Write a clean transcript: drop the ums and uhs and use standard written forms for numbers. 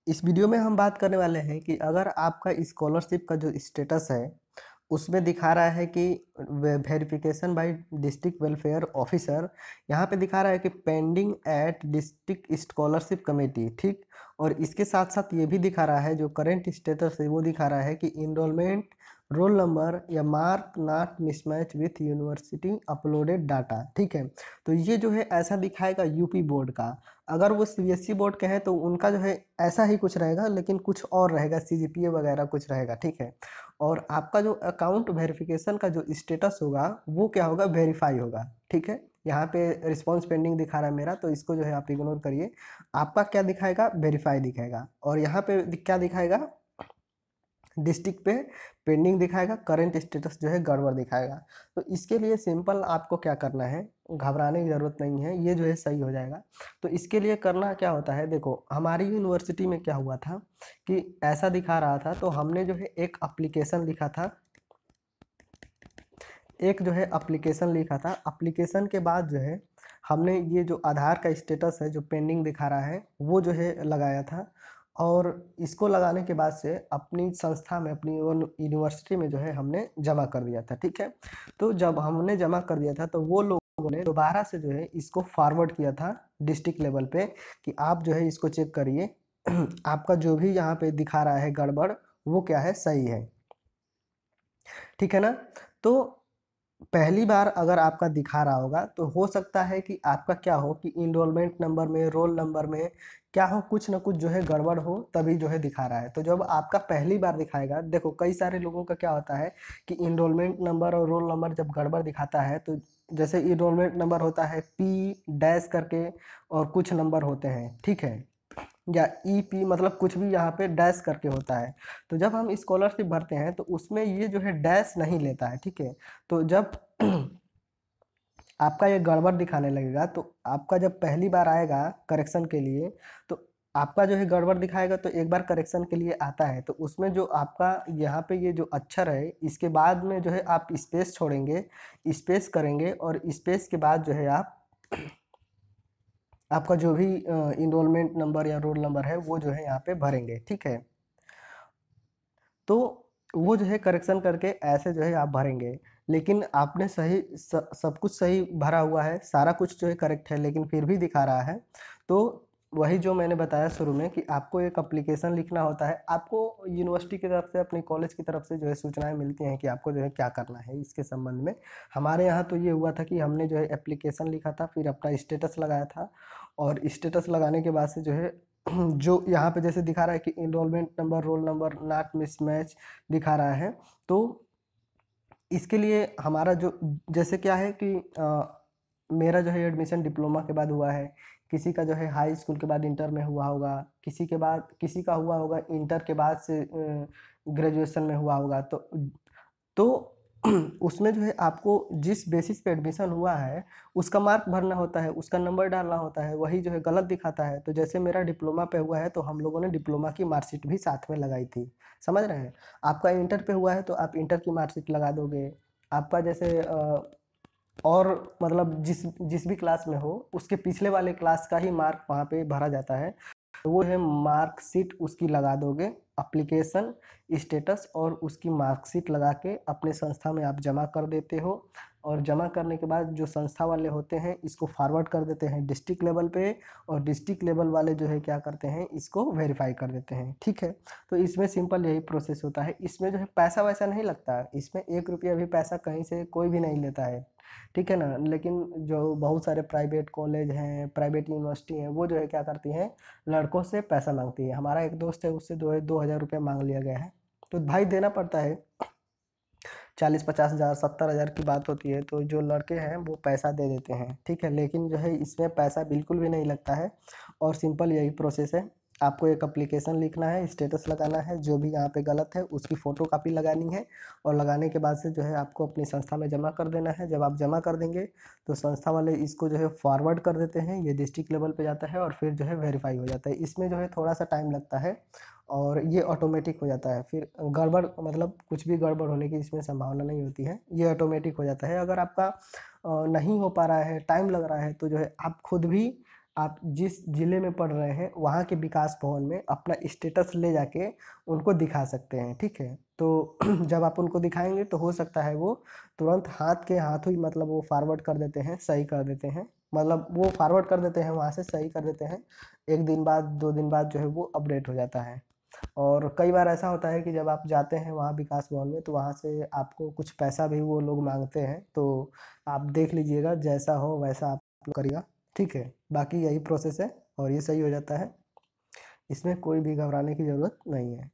इस वीडियो में हम बात करने वाले हैं कि अगर आपका स्कॉलरशिप का जो स्टेटस है उसमें दिखा रहा है कि verification bye district welfare officer, यहाँ पे दिखा रहा है कि pending at district scholarship committee, ठीक। और इसके साथ साथ ये भी दिखा रहा है, जो करंट स्टेटस है वो दिखा रहा है कि इनरोलमेंट रोल नंबर या mark not mismatch with university uploaded data, ठीक है। तो ये जो है ऐसा दिखाएगा यूपी बोर्ड का। अगर वो सीबीएसई बोर्ड के हैं तो उनका जो है ऐसा ही कुछ रहेगा, लेकिन कुछ और रहेगा, सीजीपीए वगैरह कुछ रहेगा, ठीक है। और आपका जो अकाउंट वेरिफिकेशन का जो स्टेटस होगा वो क्या होगा, वेरीफाई होगा, ठीक है। यहाँ पे रिस्पॉन्स पेंडिंग दिखा रहा है मेरा, तो इसको जो है आप इग्नोर करिए। आपका क्या दिखाएगा, वेरीफाई दिखाएगा। और यहाँ पे क्या दिखाएगा, डिस्ट्रिक्ट पे पेंडिंग दिखाएगा, करंट स्टेटस जो है गड़बड़ दिखाएगा। तो इसके लिए सिंपल आपको क्या करना है, घबराने की ज़रूरत नहीं है, ये जो है सही हो जाएगा। तो इसके लिए करना क्या होता है, देखो हमारी यूनिवर्सिटी में क्या हुआ था कि ऐसा दिखा रहा था, तो हमने जो है एक एप्लीकेशन लिखा था, एक जो है एप्लीकेशन लिखा था। एप्लीकेशन के बाद जो है हमने ये जो आधार का स्टेटस है जो पेंडिंग दिखा रहा है वो जो है लगाया था। और इसको लगाने के बाद से अपनी संस्था में, अपनी यूनिवर्सिटी में जो है हमने जमा कर दिया था, ठीक है। तो जब हमने जमा कर दिया था तो वो लोगों ने दोबारा से जो है इसको फॉरवर्ड किया था डिस्ट्रिक्ट लेवल पे कि आप जो है इसको चेक करिए, आपका जो भी यहाँ पे दिखा रहा है गड़बड़ वो क्या है, सही है, ठीक है ना। तो पहली बार अगर आपका दिखा रहा होगा तो हो सकता है कि आपका क्या हो कि इनरोलमेंट नंबर में, रोल नंबर में क्या हो, कुछ ना कुछ जो है गड़बड़ हो, तभी जो है दिखा रहा है। तो जब आपका पहली बार दिखाएगा, देखो कई सारे लोगों का क्या होता है कि इनरोलमेंट नंबर और रोल नंबर जब गड़बड़ दिखाता है, तो जैसे इनरोलमेंट नंबर होता है पी डैश करके और कुछ नंबर होते हैं, ठीक है, या ईपी, मतलब कुछ भी यहाँ पे डैश करके होता है। तो जब हम स्कॉलरशिप भरते हैं तो उसमें ये जो है डैश नहीं लेता है, ठीक है। तो जब आपका ये गड़बड़ दिखाने लगेगा, तो आपका जब पहली बार आएगा करेक्शन के लिए, तो आपका जो है गड़बड़ दिखाएगा, तो एक बार करेक्शन के लिए आता है तो उसमें जो आपका यहाँ पे ये जो अक्षर है इसके बाद में जो है आप स्पेस छोड़ेंगे, स्पेस करेंगे, और स्पेस के बाद जो है आप आपका जो भी इनरोलमेंट नंबर या रोल नंबर है वो जो है यहाँ पे भरेंगे, ठीक है। तो वो जो है करेक्शन करके ऐसे जो है आप भरेंगे। लेकिन आपने सब कुछ सही भरा हुआ है, सारा कुछ जो है करेक्ट है, लेकिन फिर भी दिखा रहा है। तो वही जो मैंने बताया शुरू में कि आपको एक एप्लीकेशन लिखना होता है। आपको यूनिवर्सिटी की तरफ से, अपनी कॉलेज की तरफ से जो है सूचनाएं मिलती हैं कि आपको जो है क्या करना है इसके संबंध में। हमारे यहाँ तो ये हुआ था कि हमने जो है एप्लीकेशन लिखा था, फिर अपना स्टेटस लगाया था, और स्टेटस लगाने के बाद से जो है जो यहाँ पे जैसे दिखा रहा है कि enrolment number, roll number not mismatch दिखा रहा है। तो इसके लिए हमारा जो, जैसे क्या है कि मेरा जो है एडमिशन डिप्लोमा के बाद हुआ है, किसी का जो है हाई स्कूल के बाद इंटर में हुआ होगा, किसी के बाद किसी का हुआ होगा इंटर के बाद से ग्रेजुएशन में हुआ होगा। तो उसमें जो है आपको जिस बेसिस पे एडमिशन हुआ है उसका मार्क भरना होता है, उसका नंबर डालना होता है, वही जो है गलत दिखाता है। तो जैसे मेरा डिप्लोमा पे हुआ है तो हम लोगों ने डिप्लोमा की मार्कशीट भी साथ में लगाई थी, समझ रहे हैं। आपका इंटर पे हुआ है तो आप इंटर की मार्कशीट लगा दोगे। आपका जैसे और मतलब जिस जिस भी क्लास में हो उसके पिछले वाले क्लास का ही मार्क वहाँ पे भरा जाता है, तो वो है मार्कशीट, उसकी लगा दोगे। एप्लीकेशन, स्टेटस और उसकी मार्कशीट लगा के अपने संस्था में आप जमा कर देते हो। और जमा करने के बाद जो संस्था वाले होते हैं इसको फॉरवर्ड कर देते हैं डिस्ट्रिक्ट लेवल पे, और डिस्ट्रिक्ट लेवल वाले जो है क्या करते हैं, इसको वेरीफाई कर देते हैं, ठीक है। तो इसमें सिंपल यही प्रोसेस होता है। इसमें जो है पैसा वैसा नहीं लगता है, इसमें 1 रुपया भी पैसा कहीं से कोई भी नहीं लेता है, ठीक है ना। लेकिन जो बहुत सारे प्राइवेट कॉलेज हैं, प्राइवेट यूनिवर्सिटी हैं, वो जो है क्या करती हैं, लड़कों से पैसा मांगती है। हमारा एक दोस्त है, उससे जो है 2,000 रुपया मांग लिया गया है। तो भाई देना पड़ता है, 40-50 हज़ार 70 हज़ार की बात होती है तो जो लड़के हैं वो पैसा दे देते हैं, ठीक है। लेकिन जो है इसमें पैसा बिल्कुल भी नहीं लगता है, और सिंपल यही प्रोसेस है। आपको एक एप्लीकेशन लिखना है, स्टेटस लगाना है, जो भी यहाँ पे गलत है उसकी फ़ोटो कापी लगानी है, और लगाने के बाद से जो है आपको अपनी संस्था में जमा कर देना है। जब आप जमा कर देंगे तो संस्था वाले इसको जो है फॉरवर्ड कर देते हैं, ये डिस्ट्रिक्ट लेवल पे जाता है और फिर जो है वेरीफाई हो जाता है। इसमें जो है थोड़ा सा टाइम लगता है, और ये ऑटोमेटिक हो जाता है। फिर गड़बड़, मतलब कुछ भी गड़बड़ होने की इसमें संभावना नहीं होती है, ये ऑटोमेटिक हो जाता है। अगर आपका नहीं हो पा रहा है, टाइम लग रहा है, तो जो है आप खुद भी आप जिस ज़िले में पढ़ रहे हैं वहाँ के विकास भवन में अपना स्टेटस ले जाके उनको दिखा सकते हैं, ठीक है। तो जब आप उनको दिखाएंगे तो हो सकता है वो तुरंत हाथ के हाथों ही मतलब वो फॉरवर्ड कर देते हैं, सही कर देते हैं, मतलब वो फॉरवर्ड कर देते हैं, वहाँ से सही कर देते हैं। 1 दिन बाद 2 दिन बाद जो है वो अपडेट हो जाता है। और कई बार ऐसा होता है कि जब आप जाते हैं वहाँ विकास भवन में तो वहाँ से आपको कुछ पैसा भी वो लोग मांगते हैं, तो आप देख लीजिएगा, जैसा हो वैसा आप करिएगा, ठीक है। बाकी यही प्रोसेस है और ये सही हो जाता है, इसमें कोई भी घबराने की ज़रूरत नहीं है।